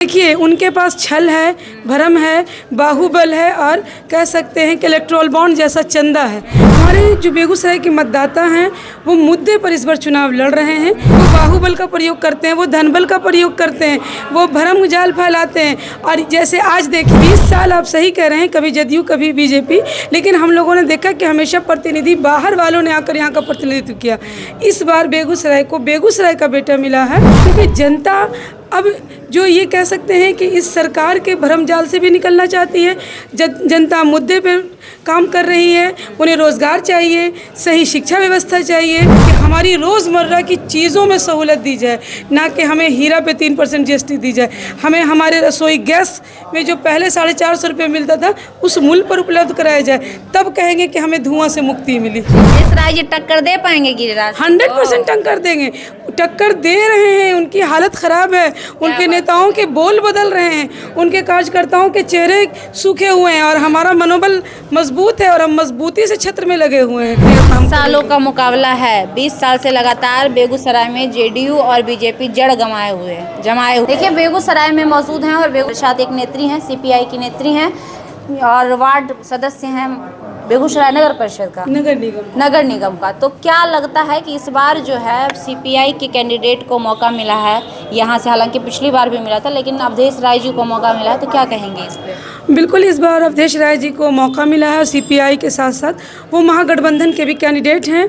देखिए, उनके पास छल है, भरम है, बाहुबल है और कह सकते हैं कि इलेक्टोरल बॉन्ड जैसा चंदा है। हमारे जो बेगूसराय के मतदाता हैं वो मुद्दे पर इस बार चुनाव लड़ रहे हैं। वो बाहुबल का प्रयोग करते हैं, वो धनबल का प्रयोग करते हैं, वो भरम जाल फैलाते हैं। और जैसे आज देखिए 20 साल आप सही कह रहे हैं, कभी जदयू कभी बीजेपी, लेकिन हम लोगों ने देखा कि हमेशा प्रतिनिधि बाहर वालों ने आकर यहाँ का प्रतिनिधित्व किया। इस बार बेगूसराय को बेगूसराय का बेटा मिला है, क्योंकि जनता अब जो ये कह सकते हैं कि इस सरकार के भरम जाल से भी निकलना चाहती है। जनता मुद्दे पे काम कर रही है, उन्हें रोज़गार चाहिए, सही शिक्षा व्यवस्था चाहिए, कि हमारी रोज़मर्रा की चीज़ों में सहूलत दी जाए, ना कि हमें हीरा पे 3% GST दी जाए। हमें हमारे रसोई गैस में जो पहले 450 रुपये मिलता था उस मूल्य पर उपलब्ध कराया जाए, तब कहेंगे कि हमें धुआं से मुक्ति मिली। गिरिराज जी टक्कर दे पाएंगे? गिरिराज 100% टक्कर देंगे, टक्कर दे रहे हैं। उनकी हालत ख़राब है, उनके नेताओं के बोल बदल रहे हैं, उनके कार्यकर्ताओं के चेहरे सूखे हुए हैं और हमारा मनोबल मजबूत है और हम मजबूती से छत्र में लगे हुए हैं। सालों का मुकाबला है, 20 साल से लगातार बेगूसराय में जेडीयू और बीजेपी जड़ जमाए हुए। देखिए, बेगूसराय में मौजूद हैं और बेगूसराय एक नेत्री हैं, सीपीआई की नेत्री हैं और वार्ड सदस्य हैं बेगूसराय नगर परिषद का, नगर निगम का। तो क्या लगता है कि इस बार जो है सीपीआई के कैंडिडेट को मौका मिला है यहाँ से? हालांकि पिछली बार भी मिला था, लेकिन अवधेश राय जी को मौका मिला है, तो क्या कहेंगे इस पर? बिल्कुल, इस बार अवधेश राय जी को मौका मिला है और सीपीआई के साथ साथ वो महागठबंधन के भी कैंडिडेट हैं।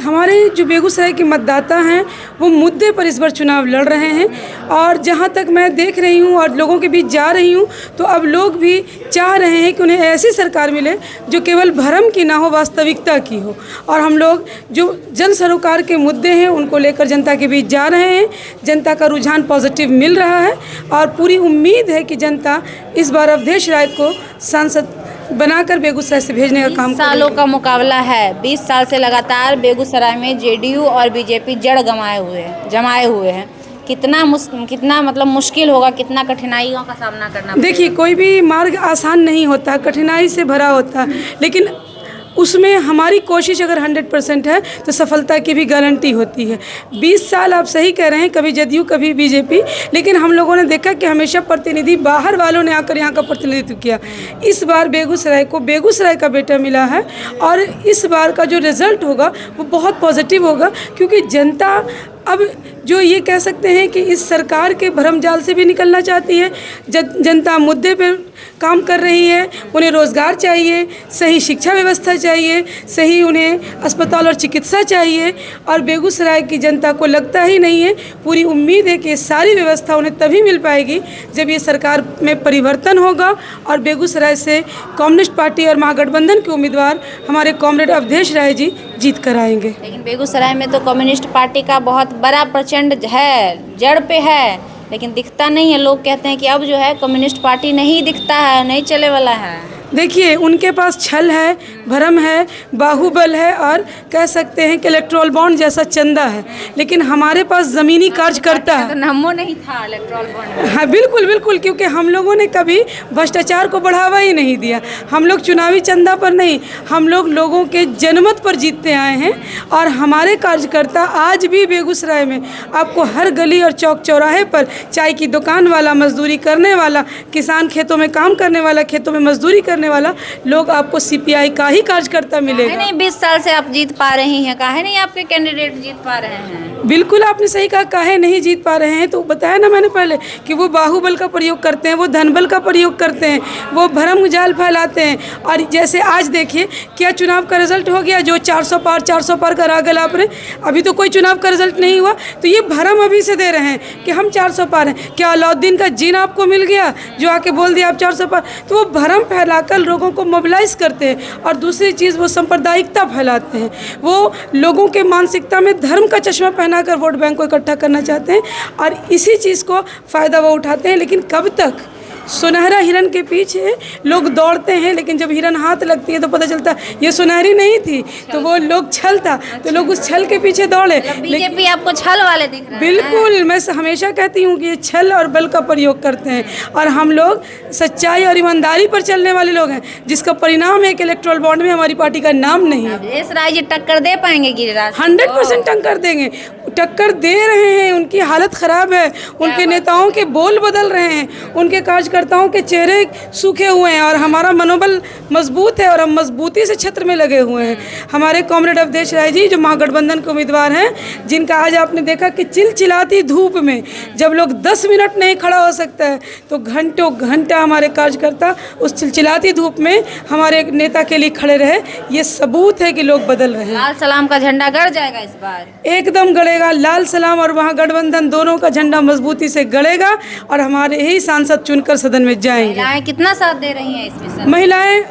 हमारे जो बेगूसराय के मतदाता हैं वो मुद्दे पर इस बार चुनाव लड़ रहे हैं और जहाँ तक मैं देख रही हूँ और लोगों के बीच जा रही हूँ, तो अब लोग भी चाह रहे हैं कि उन्हें ऐसी सरकार मिले जो केवल भरम की ना हो, वास्तविकता की हो। और हम लोग जो जन सरोकार के मुद्दे हैं उनको लेकर जनता के बीच जा रहे हैं। जनता का रुझान पॉजिटिव मिल रहा है और पूरी उम्मीद है कि जनता इस बार अवधेश राय को सांसद बनाकर बेगूसराय से भेजने का काम। सालों का मुकाबला है, 20 साल से लगातार बेगूसराय में जेडीयू और बीजेपी जड़ जमाए हुए हैं। कितना मतलब मुश्किल होगा, कितना कठिनाइयों का सामना करना पड़ेगा? देखिए, कोई भी मार्ग आसान नहीं होता, कठिनाई से भरा होता है, लेकिन उसमें हमारी कोशिश अगर 100% है तो सफलता की भी गारंटी होती है। 20 साल आप सही कह रहे हैं, कभी जदयू कभी बीजेपी, लेकिन हम लोगों ने देखा कि हमेशा प्रतिनिधि बाहर वालों ने आकर यहाँ का प्रतिनिधित्व किया। इस बार बेगूसराय को बेगूसराय का बेटा मिला है और इस बार का जो रिज़ल्ट होगा वो बहुत पॉजिटिव होगा, क्योंकि जनता अब जो ये कह सकते हैं कि इस सरकार के भरम जाल से भी निकलना चाहती है। जनता मुद्दे पे काम कर रही है, उन्हें रोज़गार चाहिए, सही शिक्षा व्यवस्था चाहिए, सही उन्हें अस्पताल और चिकित्सा चाहिए। और बेगूसराय की जनता को लगता ही नहीं है, पूरी उम्मीद है कि ये सारी व्यवस्था उन्हें तभी मिल पाएगी जब ये सरकार में परिवर्तन होगा और बेगूसराय से कम्युनिस्ट पार्टी और महागठबंधन के उम्मीदवार हमारे कॉमरेड अवधेश राय जी जीत कर आएंगे। लेकिन बेगूसराय में तो कम्युनिस्ट पार्टी का बहुत बड़ा प्रचंड है, जड़ पे है, लेकिन दिखता नहीं है। लोग कहते हैं कि अब जो है कम्युनिस्ट पार्टी नहीं दिखता है, नहीं चले वाला है। देखिए, उनके पास छल है, भरम है, बाहुबल है और कह सकते हैं कि इलेक्टोरल बॉन्ड जैसा चंदा है, लेकिन हमारे पास ज़मीनी कार्यकर्ता है। तो नामो नहीं था इलेक्टोरल बॉन्ड। हाँ, बिल्कुल बिल्कुल, क्योंकि हम लोगों ने कभी भ्रष्टाचार को बढ़ावा ही नहीं दिया। हम लोग चुनावी चंदा पर नहीं, हम लोग लोगों के जनमत पर जीतते आए हैं। और हमारे कार्यकर्ता आज भी बेगूसराय में आपको हर गली और चौक चौराहे पर चाय की दुकान वाला, मजदूरी करने वाला, किसान खेतों में काम करने वाला, खेतों में मजदूरी करने वाला लोग आपको सीपीआई का ही कार्यकर्ता मिलेगा। नहीं, 20 साल से आप जीत पा रही हैं, काहे नहीं आपके कैंडिडेट जीत पा रहे हैं? बिल्कुल, आपने सही कहा, काहे नहीं जीत पा रहे हैं। तो बताया ना मैंने पहले कि वो बाहुबल का प्रयोग करते हैं, वो धनबल का प्रयोग करते हैं, वो भरम जाल फैलाते हैं। और जैसे आज देखिए क्या चुनाव का रिजल्ट हो गया, जो 400 पार करा गया आपने। अभी तो कोई चुनाव का रिजल्ट नहीं हुआ, तो ये भरम अभी से दे रहे हैं कि हम 400 पार हैं। क्या अलाउद्दीन का जीन आपको मिल गया जो आके बोल दिया आप 400 पार? तो वो भरम फैलाकर लोगों को मोबिलाइज करते हैं। और दूसरी चीज़, वो सांप्रदायिकता फैलाते हैं, वो लोगों के मानसिकता में धर्म का चश्मा पहनाकर वोट बैंक को इकट्ठा करना चाहते हैं और इसी चीज़ को फ़ायदा वो उठाते हैं। लेकिन कब तक? सुनहरा हिरन के पीछे लोग दौड़ते हैं, लेकिन जब हिरन हाथ लगती है तो पता चलता है ये सुनहरी नहीं थी, तो वो लोग छल था, तो लोग उस छल के पीछे दौड़े। बीजेपी आपको छल वाले दिख रहे हैं? बिल्कुल, मैं हमेशा कहती हूँ कि ये छल और बल का प्रयोग करते हैं और हम लोग सच्चाई और ईमानदारी पर चलने वाले लोग हैं, जिसका परिणाम है कि इलेक्टोरल बॉन्ड में हमारी पार्टी का नाम नहीं है। अवधेश राय जी टक्कर दे पाएंगे? गिरिराज 100% टक्कर देंगे, टक्कर दे रहे हैं, उनकी हालत ख़राब है, उनके नेताओं के बोल बदल रहे हैं, उनके कार्यकर्ताओं के चेहरे सूखे हुए हैं और हमारा मनोबल मजबूत है और हम मजबूती से क्षेत्र में लगे हुए हैं। हमारे कॉमरेड अवधेश राय जी जो महागठबंधन के उम्मीदवार हैं, जिनका आज आपने देखा कि चिलचिलाती धूप में जब लोग 10 मिनट नहीं खड़ा हो सकता है तो घंटों घंटा हमारे कार्यकर्ता उस चिलचिलाती धूप में हमारे नेता के लिए खड़े रहे। ये सबूत है कि लोग बदल रहे हैं। लाल सलाम का झंडा गड़ जाएगा इस बार? एकदम गड़ेगा। लाल सलाम और महागठबंधन दोनों का झंडा मजबूती से गड़ेगा और हमारे ही सांसद चुनकर सदन में जाएंगे। महिलाएं कितना साथ दे रही हैं इसमें? महिलाएं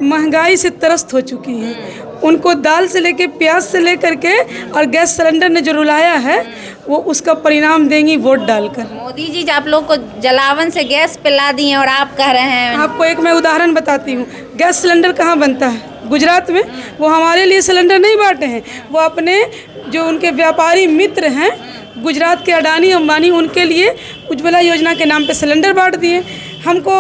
महंगाई से त्रस्त हो चुकी हैं। उनको दाल से लेके प्याज से लेकर के और गैस सिलेंडर ने जो रुलाया है वो उसका परिणाम देंगी वोट डालकर। मोदी जी आप लोग को जलावन से गैस पिला दिए और आप कह रहे हैं। आपको एक मैं उदाहरण बताती हूँ। गैस सिलेंडर कहाँ बनता है? गुजरात में। वो हमारे लिए सिलेंडर नहीं बांटे हैं, वो अपने जो उनके व्यापारी मित्र हैं गुजरात के अडानी अंबानी, उनके लिए उज्ज्वला योजना के नाम पे सिलेंडर बांट दिए। हमको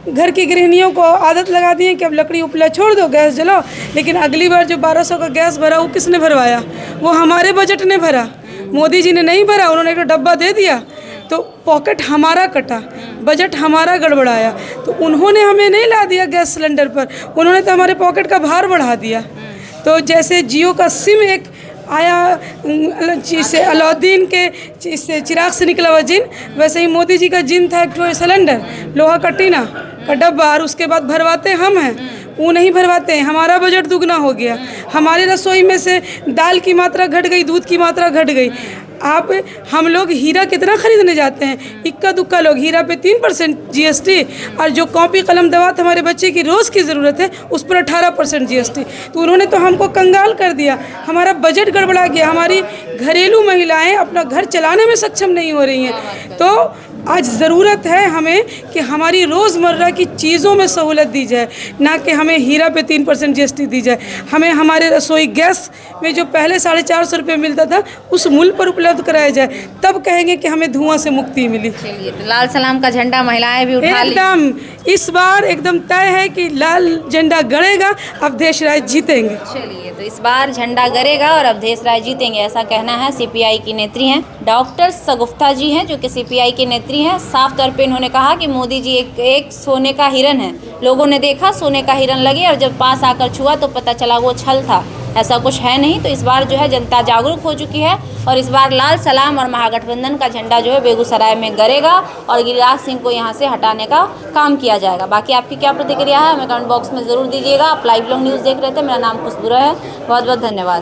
घर की गृहिणियों को आदत लगा दी है कि अब लकड़ी उपला छोड़ दो, गैस जलाओ। लेकिन अगली बार जो 1200 का गैस भरा वो किसने भरवाया? वो हमारे बजट ने भरा, मोदी जी ने नहीं भरा। उन्होंने एक डब्बा दे दिया तो पॉकेट हमारा कटा, बजट हमारा गड़बड़ाया। तो उन्होंने हमें नहीं ला दिया गैस सिलेंडर पर, उन्होंने तो हमारे पॉकेट का भार बढ़ा दिया। तो जैसे जियो का सिम एक आया से अलाउद्दीन के से चिराग से निकला हुआ जिन, वैसे ही मोदी जी का जिन था एक ठो सिलेंडर, लोहा का टीना का डब्बा, और उसके बाद भरवाते हम हैं, वो नहीं भरवाते हैं। हमारा बजट दुगना हो गया। हमारी रसोई में से दाल की मात्रा घट गई, दूध की मात्रा घट गई। हम लोग हीरा कितना खरीदने जाते हैं, इक्का दुक्का लोग हीरा पे 3% GST, और जो कॉपी कलम दवात हमारे बच्चे की रोज़ की ज़रूरत है उस पर 18% GST। तो उन्होंने तो हमको कंगाल कर दिया, हमारा बजट गड़बड़ा गया। हमारी घरेलू महिलाएं अपना घर चलाने में सक्षम नहीं हो रही हैं। तो आज ज़रूरत है हमें कि हमारी रोज़मर्रा की चीज़ों में सहूलत दी जाए, ना कि हमें हीरा पे 3% GST दी जाए। हमें हमारे रसोई गैस में जो पहले 450 रुपये मिलता था उस मूल्य पर उपलब्ध कराया जाए, तब कहेंगे कि हमें धुआं से मुक्ति मिली। चलिए, तो लाल सलाम का झंडा महिलाएं भी उठा ली। एकदम इस बार एकदम तय है कि लाल झंडा गड़ेगा, अवधेश राय जीतेंगे। चलिए, तो इस बार झंडा गड़ेगा और अवधेश राय जीतेंगे, ऐसा कहना है CPI की नेत्री हैं डॉक्टर सगुफ्ता जी हैं, जो कि CPI की नेत्री हैं। साफ तौर पे इन्होंने कहा कि मोदी जी एक सोने का हिरन है। लोगों ने देखा सोने का हिरन लगे और जब पास आकर छुआ तो पता चला वो छल था, ऐसा कुछ है नहीं। तो इस बार जो है जनता जागरूक हो चुकी है और इस बार लाल सलाम और महागठबंधन का झंडा जो है बेगूसराय में गड़ेगा और गिरिराज सिंह को यहाँ से हटाने का काम किया जाएगा। बाकी आपकी क्या प्रतिक्रिया है हमें कमेंट बॉक्स में ज़रूर दीजिएगा। आप लाइव लोग न्यूज़ देख रहे थे, मेरा नाम खुशबू है। बहुत बहुत धन्यवाद।